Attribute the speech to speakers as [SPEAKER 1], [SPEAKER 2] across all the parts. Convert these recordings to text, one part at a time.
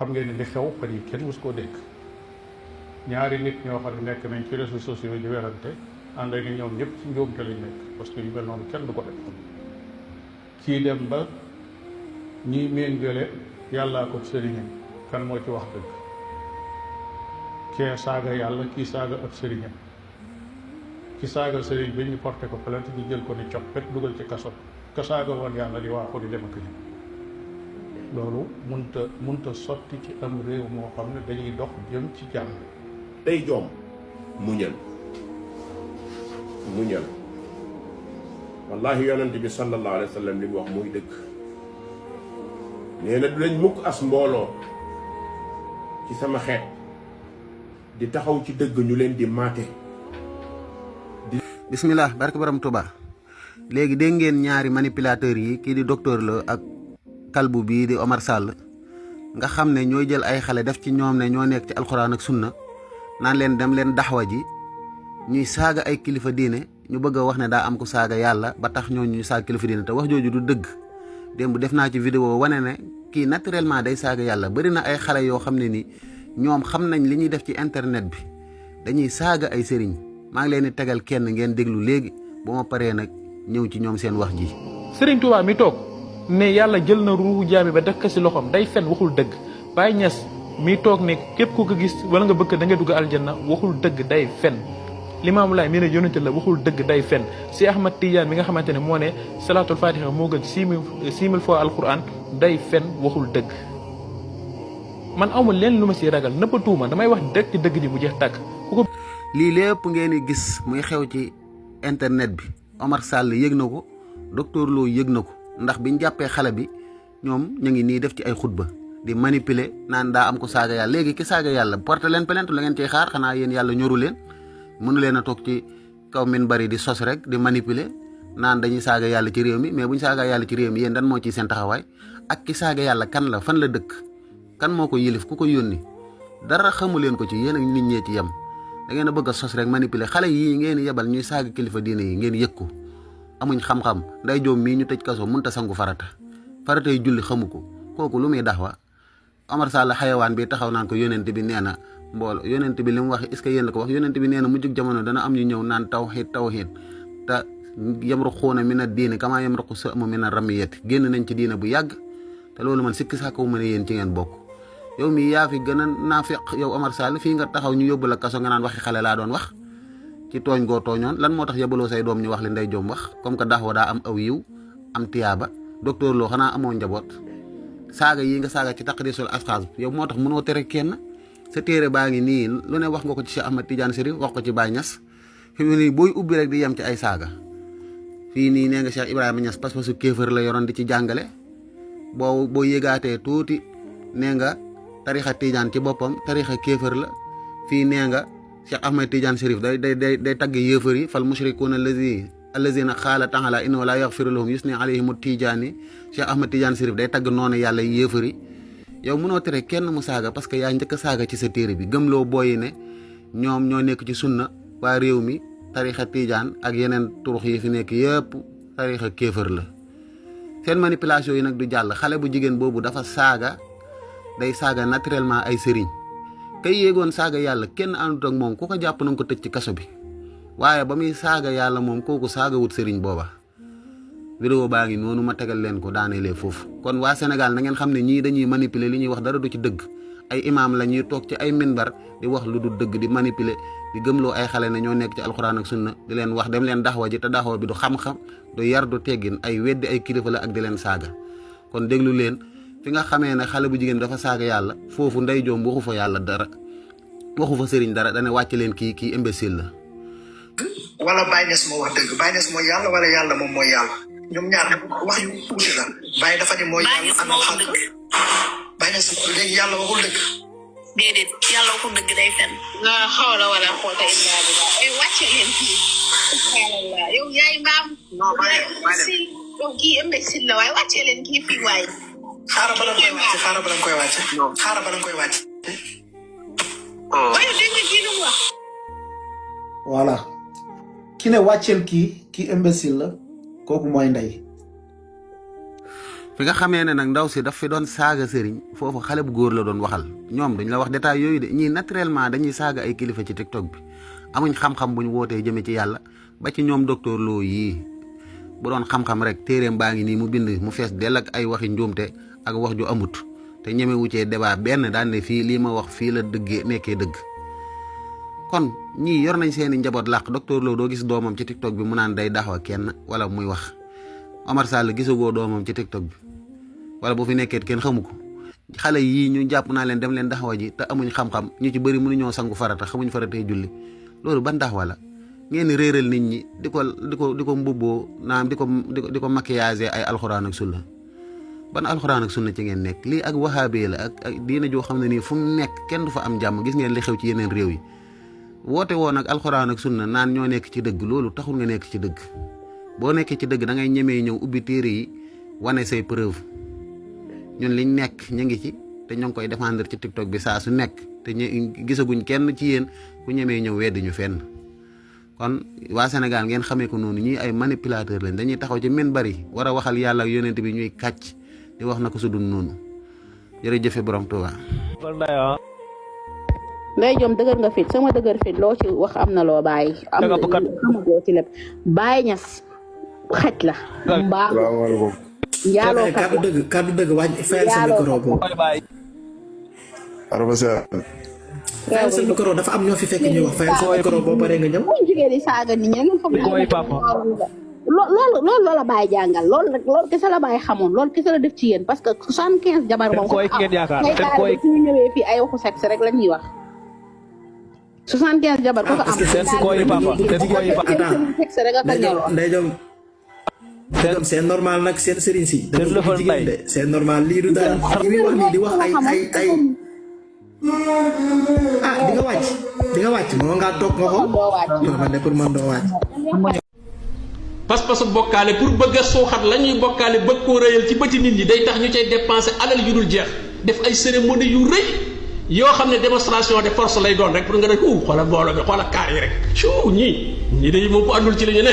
[SPEAKER 1] xam ngeen ne li xew fan yi kenn mus koo dégg ñaari nit ñoo xam ne nekk nañ ci réseaux sociaux yi di werante ànd ak ni ñoom ñëpp ci njuumte lañ nekk parce que yu mel noonu kenn du ko def kii dem ba ñi méngale yàllaa ko sëriñam kan moo ci wax dëgg kee saaga yàlla kii saaga ab sëriñam ki saaga sëriñ bi ñu porté ko plainte ñu jël ko ni coppet dugal ci kaso ka saaga woon yàlla di waaxu di dem ak ñi loolu munta sotti ci am réew moo xam ne dañuy dox jëm ci jàmm
[SPEAKER 2] day joom muñal wallahi yonent bi sallallahu alayhi wa sallam li mu wax muy dëgg nee na du lañ mukk as mbooloo ci sama xeet di taxaw ci dëgg ñu leen di maate
[SPEAKER 3] bismillah barke borom Tuuba léegi dégg ngeen ñaari manipulateur yi kii di docteur la ak kalbu bii di Omar Sall nga xam ne ñooy jël ay xale def ci ñoom ne ñoo nekk ci alxuraan ak sunna naan leen dem leen daxwa ji ñuy saaga ay kilifa diine ñu bëgg a wax ne daa am ko saaga yàlla ba tax ñoo ñuy saaga kilifa diine te wax jooju du dëgg démb def naa ci vidéo wane ne kii naturellement day saaga yàlla bari na ay xale yoo xam ne ni ñoom xam nañ li ñuy def ci internet bi dañuy saaga ay sëriñ maa ngi leen di tegal kenn ngeen déglu léegi bu ma paree nag ñëw ci ñoom seen wax ji.
[SPEAKER 4] Sëriñ Tuubaa mi toog ne yàlla jël na ruuxu jaami ba def ko si loxoom day fen waxul dëgg Baay Ñas mi toog ne képp ku ko gis wala nga bëgg da ngay dugg aljanna waxul dëgg day fen Limaamu Laay mi ne yonente la waxul dëgg day fen si Ahmad Tidiane mi nga xamante ne moo ne salaatul fatiha moo gën 6000 fois alquran day fen waxul dëgg man awma leen lu ma si ragal nëppatuuma damay wax dëgg ci dëgg ji bu jeex tàkk ku ko
[SPEAKER 3] lii lépp ngeen di gis muy xew ci internet bi Omar Sall yëg na ko docteur Lo yëg na ko ndax biñ jàppee xale bi ñoom ñu ngi nii def ci ay xutba di manipuler naan daa am ko saaga yàlla léegi ki saaga yàlla porte leen plainte la ngeen ciy xaar xanaa yéen yàlla ñoru leen mënu leen a toog ci kaw min bari di sos rek di manipuler naan dañuy saaga yàlla ci réew mi mais buñ saaga yàlla ci réew mi yéen dan moo ciy seen taxawaay ak ki saaga yàlla kan la fan la dëkk kan moo ko yilif ku ko yónni dara xamu leen ko ci yéen ak nit ñee ci yem da ngeen a bëgg a sos rek manipuler xale yii ngeen yebal ñuy saaga kilifa diine yi ngeen yëg ko amuñ xam-xam nday joom mii ñu tëj kaso mënta sangu farata yi julli xamu ko kooku lu muy daxwa Omar Sall xayawaan bi taxaw naan ko yonent bi nee na mboolo yonent bi li mu wax est-ce que yéen la ko wax yonent bi nee na mujjug jamono dana am ñu ñëw naan tawxiid te yamruquuna mina diini kamaa yamruqu sahmu mina ramiyati génn nañ ci diina bu yàgg te loolu man sikki sàkkawu ma ne yéen ci ngeen bokk yow mii yaa fi gën a naafiq yow Omar Sall fii nga taxaw ñu yóbbu la kaso nga naan waxi xale laa doon wax ci tooñ goo tooñoon lan moo tax yebaloo say doom ñu wax li nday joom wax comme que daxwa daa am aw yiw am tiyaaba docteur Lo xanaa amoo njaboot saaga yi nga saaga ci taqdisul asxaas yow moo tax mënoo tere kenn sa téere baa ngi nii lu ne wax nga ko ci Cheikh Ahmad Tidiane Chérif wax ko ci Baye Niass fi mu nii booy ubbi rek di yem ci ay saaga fii nii nee nga Cheikh Ibrahima Niass pas-pasu kéefër la yoroon di ci jàngale boo yëgaatee tuuti nee nga tarixa Tidiane ci boppam tarixa kéefër la fii nee nga Cheikh Ahmad Tidiane Chérif day tagg yéefër yi fal mushrikuuna allazina xaala taala innahu laa yaxfiru lahum yusni alayhimu tijaani Cheikh Ahmad Tidiane Chérif day tagg noonu yàlla yéefër yi yow mënoo tere kenn mu saaga parce que yaa njëkk a saaga ci sa téere bi gëmloo booyi ne ñoom ñoo nekk ci sunna waa réew mi tarixa Tidiane ak yeneen turux yi fi nekk yëpp tarixa kéefër la seen manipulation yi nag du jàll xale bu jigéen boobu dafa saaga day saaga naturellement ay sëriñ kay yéegoon saaga yàlla kenn àndut ak moom ku ko jàpp na nga ko tëj ci kaso bi waaye ba muy saaga yàlla moom kooku saaga wut sëriñ booba vidéo baa ngi noonu ma tegal leen ko daanelee foofu kon waa Sénégal na ngeen xam ne ñii dañuy manipuler li ñuy wax dara du ci dëgg ay imaam la ñuy toog ci ay minbar di wax lu du dëgg di manipuler di gëmloo ay xale ne ñoo nekk ci alxuraan ak sunna di leen wax dem leen daxwa ji te daxwa bi du xam-xam du yar du teggin ay weddi ay kilifa la ak di leen saaga kon déglu leen fi nga xamee ne xale bu jigéen dafa saaga yàlla foofu nday joom waxu fa yàlla dara waxu fa sëriñ dara dane wàcc leen kii imbécile la
[SPEAKER 5] wala Baye Niass moo wax dëgg Baye Niass mooy yàlla wala yàlla moom mooy yàlla ñoom ñaar wax yu tuuti la Baye dafa ne mooy yàlla am na xam Baye Niass léegi yàlla waxul dëgg
[SPEAKER 6] déedéet yàlla waxul dëgg day fen nga xaw la wala xoota illa bi ay wàcce leen kii subhanallah yow yaay mbaam
[SPEAKER 5] non Baye
[SPEAKER 6] yow kii imbécile la waaye wàcce leen kii fii waay
[SPEAKER 5] xaaral ba la koy wàcce xaaral ba la koy wàcce xaaral ba la koy wàcce
[SPEAKER 6] waaye dégg nga kii lu wax
[SPEAKER 7] voilà ki ne wàcceel kii imbécile la kooku mooy ndey
[SPEAKER 3] fi nga xamee ne nag ndaw si daf fi doon saaga sëriñ foofu xale bu góor la doon waxal ñoom dañ la wax détail yooyu de ñii naturellement dañuy saaga ay kilifa ci TikTok bi amuñ xam-xam buñ wootee jëme ci yàlla ba ci ñoom docteur Lo yii bu doon xam-xam rek téeréem baa ngi nii mu bind mu fees dell ak ay waxi njuumte ak wax ju amut te ñeme wuccee débat benn daan ne fii lii ma wax fii la dëggee nekkee dëgg kon ñii yor nañ seeni njaboot làq docteur Lo doo gis doomam ci TikTok bi mu naan day daxwa kenn wala muy wax Omar Sall gisagoo doomam ci TikTok bi wala bu fi nekkee kenn xamu ko xale yii ñu jàpp naa leen dem leen daxwa ji te amuñ xam-xam ñu ci bëri mënuñoo sangu farata xamuñ faratee julli loolu ban daxwa la ngeen di réeral nit ñi di ko mbubboo naam di ko maquillage ay alxuraan ak sunna ban alxuraan ak sunna ci ngeen nekk lii ak wahabe la ak diina joo xam ne nii fu mu nekk kenn du fa am jàmm gis ngeen li xew ci yeneen réew yi woote woon ak alxuraan ak sunna naan ñoo nekk ci dëgg loolu taxul nga nekk ci dëgg boo nekkee ci dëgg da ngay ñemee ñëw ubbi téere yi wane say preuve ñun liñ nekk ñu ngi ci te ñoo ngi koy défendre ci TikTok bi saa su nekk te gisaguñ kenn ci yéen ku ñemee ñëw weddi ñu fenn kon waa Sénégal ngeen xamee ko noonu ñii ay manipulateur lañ dañuy taxaw ci min bari war a waxal yàlla ak yonent bi ñuy kàcc di wax na ko su dul noonu jërëjëfe borom Tuuba.
[SPEAKER 8] Ndeye Diome dëgër nga fit sama dëgër fit loo ci wax am na loo bàyyi. am na amagoo ci lépp Baye Niass xaj la. mbaa njaaloo
[SPEAKER 7] kàddu dëgg wàññi fayal sa micro boobu. fayal sa micro dafa am ñoo fi fekk ñuy wax fayal sa micro boo paree nga ñëw.
[SPEAKER 8] bu ñu jugee di saaga nit ñi loolu la Baye jàngal loolu kese la Baye xamoon loolu kese la def ci yéen parce que 75 jabar moom ko am ngay daal suñu ñëwee fii ay waxu sexe rek la ñuy wax 75 jabar ko am sexe rek ak ñoro
[SPEAKER 7] c'est normal nag seen sëriñ si dafa jigéen de c'est normal lii du dara li muy wax nii di wax ay di nga wàcc moo ngaa toog nga xool man de pour man doo wàcc
[SPEAKER 9] pas-pasu bokkaale pour bëgg a suuxat la ñuy bokkaale bëgg koo rëyal ci bëti nit ñi day tax ñu cay dépenser alal yu dul jeex def ay cérémonie yu rëy yoo xam ne démonstration de force lay doon rek pour nga ne xoolal mbooloo bi xoolal kaar yi rek ñii day moom bu àndul ci la ñu ne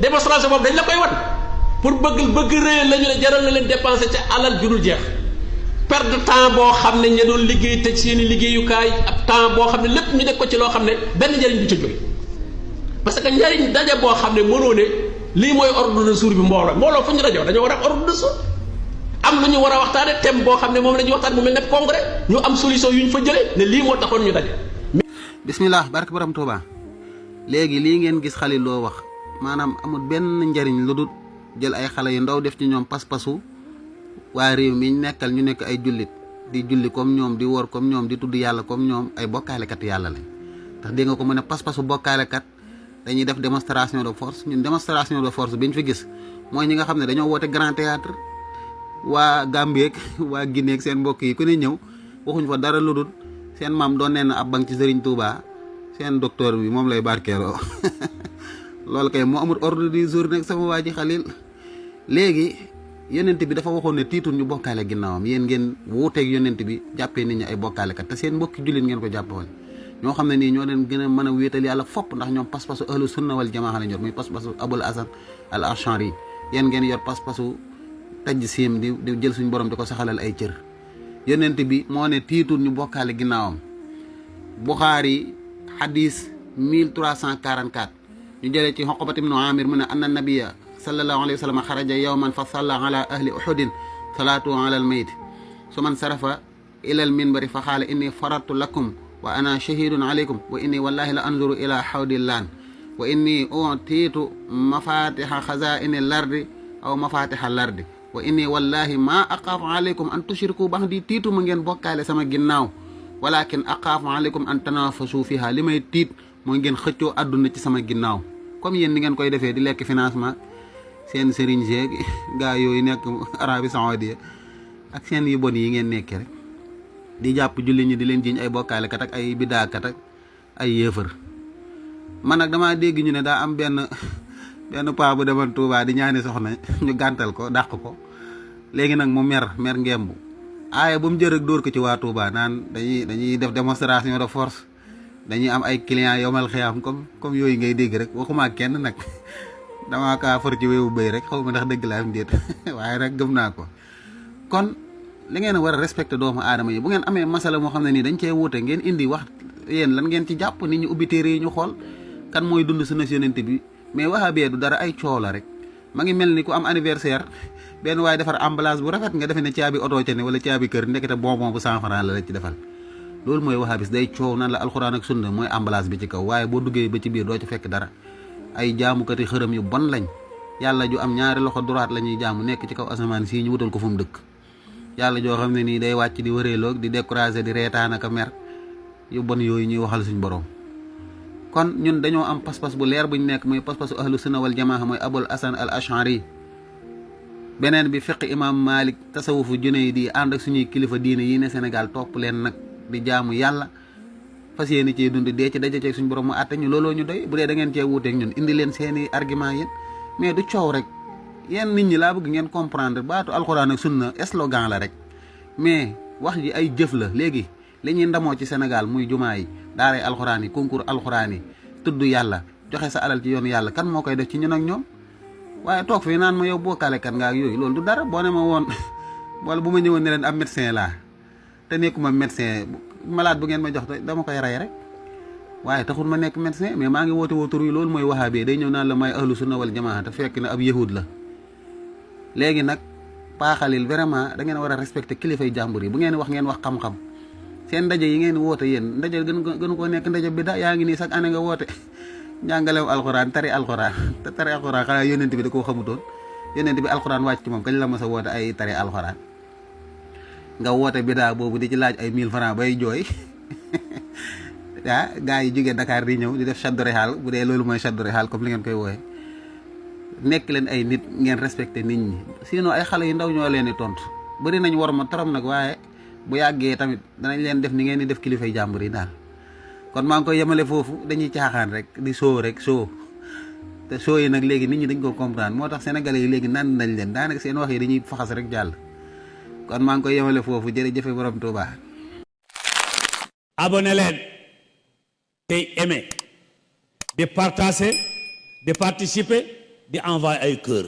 [SPEAKER 9] démonstration boobu dañ la koy wan pour bëgg rëyal la ñu ne jaral na leen dépenser ca alal ju dul jeex perte de temps boo xam ne ña doon liggéey tëj seeni liggéeyukaay ab temps boo xam ne lépp ñu def ko ci loo xam ne benn njëriñ du ca jóge parce que njëriñ daje boo xam ne mënoo ne lii mooy ordre de jour bi mbooloo fu ñu rajo dañoo war a ordre de jour am lu ñu war a waxtaane thème boo xam ne moom la ñuy waxtaan mu mel ne congrès ñu am solution yu ñu fa jëlee ne lii moo taxoon ñu daje.
[SPEAKER 3] bismillah barke borom Tuuba léegi lii ngeen gis Xalil Lo wax maanaam amul benn njariñ lu dul jël ay xale yu ndaw def ci ñoom pas-pasu waa réew mi ñu nekkal ñu nekk ay jullit di julli comme ñoom di wor comme ñoom di tudd yàlla comme ñoom ay bokkaalekat yàlla lañ ndax dégg nga ko mu ne pas-pasu bokkaalekat dañuy def démonstration de force ñun démonstration de force biñ fi gis mooy ñi nga xam ne dañoo woote grand théâtre waa Gambie ak waa Guinée ak seen mbokk yi ku ne ñëw waxuñ fa dara lu dul seen maam doon nee na ab bank ci Serigne Touba seen docteur bi moom lay barkeeloo loolu kay moo amul ordre du jour nag sama waa ji Xalil léegi yonent bi dafa waxoon ne tiitul ñu bokkaale ginnaawam yéen ngeen wuuteeg yonent bi jàppee nit ñi ay bokkaalekat te seen mbokki jullit ngeen ko jàppe woon ñoo xam ne nii ñoo leen gën a mën a wéetal yàlla fopp ndax ñoom pas-pasu ahlu sunna wal jamaa la ñor muy pas-pasu Abul Hasan al Ashari yéen ngeen yor pas-pasu taj siim di jël suñu borom di ko saxalal ay cër yonent bi moo ne tiitul ñu bokkaale ginnaawam Buxaari hadis 1344 ñu jëlee ci Uqbat ibnu Amir mu ne anna nabiya sallallahu alayhi wa sallam xaraja yawman fa salla ala ahli uhudin salaatu ala al mayt su man sarafa ila al minbari fa xaala inni faratu lakum wa ana shahidun alaykum wa inni wallahi la anzuru ila hawdillaan wa inni utiitu mafatiha xazaini lardi aw mafatiha lardi wa inni wallahi ma aqaafu alaykum an tushriku ba'di tiitu ma ngeen bokkaale sama ginnaaw walakin aqaafu alaykum an tanafasu fiha li may tiit mooy ngeen xëccoo àdduna ci sama ginnaaw comme yéen ni ngeen koy defee di lekk financement seen sëriñ jeeg gaa yooyu nekk Arabie Saoudite ak seen yu bon yi ngeen nekkee rek di jàpp julli ñi di leen jiñ ay bokkaalekat ak ay bidaakat ak ay yéefar man nag damaa dégg ñu ne daa am benn paa bu demoon Touba di ñaani soxna ñu gàntal ko dàq ko léegi nag mu mer ngembu aaya bu mu jër rek dóor ko ci waa Touba naan dañuy def démonstration de force dañuy am ay clients yomal xiyaam comme yooyu ngay dégg rek waxuma kenn nag damaa kaa far ci wéewu béy rek xaw ma ndax dëgg la am déet waaye nag gëm naa ko kon li ngeen a war a respecté doomu aadama yi bu ngeen amee masala moo xam ne nii dañ cee wuute ngeen indi wax yéen lan ngeen ci jàpp nit ñi ubbi téere yi ñu xool kan mooy dund sunna yonent bi mais wahabee du dara ay coow la rek ma ngi mel ni ku am anniversaire benn waaye defar emballage bu rafet nga defe ne caabi oto ca ne wala caabi kër ndekete bonbon bu 100 francs la ci defal loolu mooy wahabis day coow nan la alxuraan ak sunna mooy emballage bi ci kaw waaye boo duggee ba ci biir doo ci fekk dara ay jaamukati xërëm yu bon lañ yàlla ju am ñaari loxo droite la ñuy jaamu nekk ci kaw asamaan sii ñu wutal ko fu mu dëkk yàlla joo xam ne nii day wàcc di wëreeloog di décourager di reetaan ak a mer yu bon yooyu ñuy waxal suñ borom kon ñun dañoo am pas-pas bu leer buñ nekk muy pas-pasu ahlu sunna wal jamaa mooy abul hasan al ashari beneen bi fiq imam malik tasawufu junaydi ànd ak suñuy kilifa diine yi ne Sénégal topp leen nag di jaamu yàlla fas yéene cee dund dee ci daje ceeg suñ borom mu àtte ñu looloo ñu doy bu dee da ngeen cee wuuteeg ñun indi leen seeni argument yéen mais du coow rek yéen nit ñi laa bëgg ngeen comprendre baatu alxuraan ak sunna slogan la rek mais wax ji ay jëf la léegi li ñuy ndamoo ci Sénégal muy jumaa yi daaray alxuraan yi concours alxuraan yi tudd yàlla joxe sa alal ci yoonu yàlla kan moo koy def ci ñun ak ñoom waaye toog fii naan ma yow bokkaale kat nga ak yooyu loolu du dara boo ne ma woon wala bu ma ñëwoon ne leen am médecin laa te nekkuma médecin malade bu ngeen ma jox dama koy rey rek waaye taxul ma nekk médecin mais maa ngi woote woo tur yi loolu mooy wahabi day ñëw naan la may ahlu sunna wal jamaa te fekk na ab yahud la léegi nag paaxalil vraiment da ngeen war a respecté kilifay jàmbur yi bu ngeen wax ngeen wax xam-xam seen ndaje yi ngeen woote yéen ndaje gënu koo nekk ndaje bi da yaa ngi nii chaque année nga woote njàngalew alxuraan tari alxuraan te tari alxuraan xanaa yónent bi da koo xamutoon yónent bi alxuraan wàcc ci moom kañ la ma sa woote ay tari alxuraan nga woote bidaa boobu di ci laaj ay 1000 francs bay jooy ah gars yi jógee Dakar di ñëw di def chaddu rihal bu dee loolu mooy chaddu rihal comme li ngeen koy wooye nekk leen ay nit ngeen respecté nit ñi sinon ay xale yu ndaw ñoo leen di tontu bëri nañ war ma trop nag waaye bu yàggee tamit danañ leen def ni ngeen di def kilifay jàmbur yi daal kon maa ngi koy yemale foofu dañuy caaxaan rek di soo rek soo te soo yi nag léegi nit ñi dañ ko comprendre moo tax sénégalais yi léegi naan nañ leen daanaka seen wax yi dañuy faxas rek jàll kon maa ngi koy yemale foofu jërëjëfe borom Touba.
[SPEAKER 10] abonné leen tey aimé di partager di participer di envoyer ay cœur